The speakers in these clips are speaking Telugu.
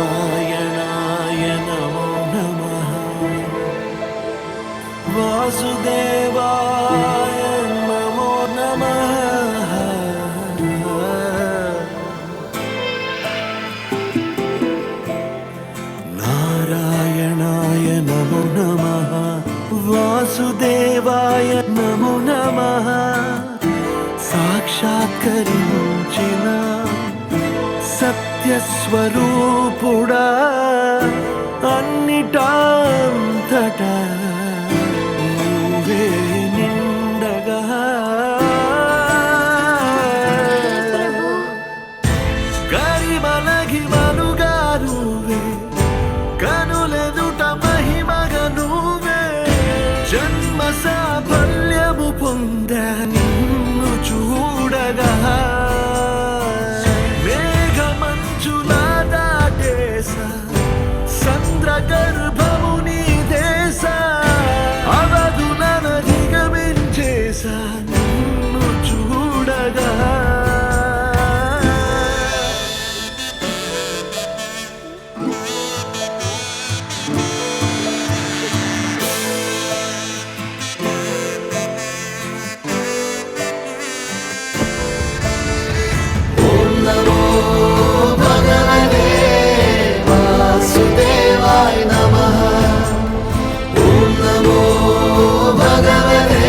नारायणाय नमो नमः वासुदेवाय नमो नमः नारायणाय नमो नमः वासुदेवाय नमो नमः साक्षात्कరించిన సత్యస్వరూపుడా అన్నిటాంతటా నువ్వే నిండగా గరిమలగి మనుగా నువ్వే కనులెదుట మహిమగా నువ్వే జన్మ సాఫల్యము పొందా నిన్ను చూడగా గర్భము నీ దేశ అవధులను దిగమించేసా నిన్ను చూడగా ఓం నమో భగవతే వాసుదేవాయ నమః ఓం నమో భగవతే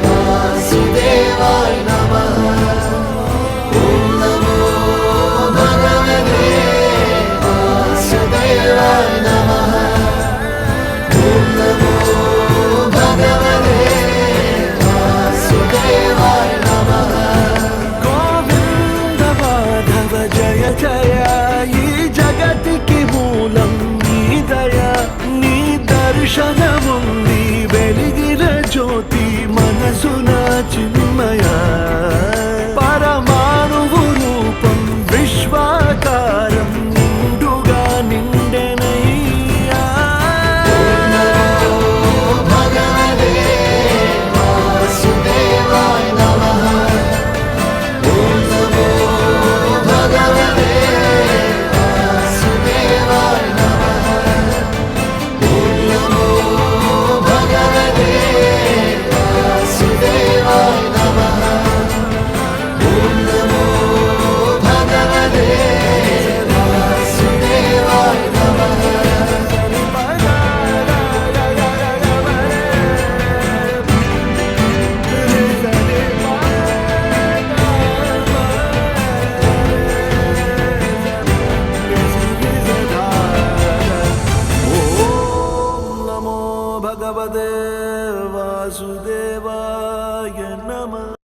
వాసుదేవాయ నమః ఓం నమో భగవతే వాసుదేవాయ నమః ఓం నమో భగవతే వాసుదేవాయ నమః గోవింద మాధవ జయ జయ ఈ జగతికి మూలం నీ దయ నీ దర్శనముంది వెలిగిన జ్యోతి మనసున చిన్మయ పరమాణువు రూపం విశ్వాకారం నిండుగా నిండెనయ్యా భగవతే వాసుదేవాయ నమః ఓం నమో భగవతే వాసుదేవాయ నమః ఓం నమో భగవతే వాసుదేవాయ నమః ఓం నమో భగవతే వాసుదేవాయ నమః ఓం నమో భగవతే వాసుదేవాయ నమః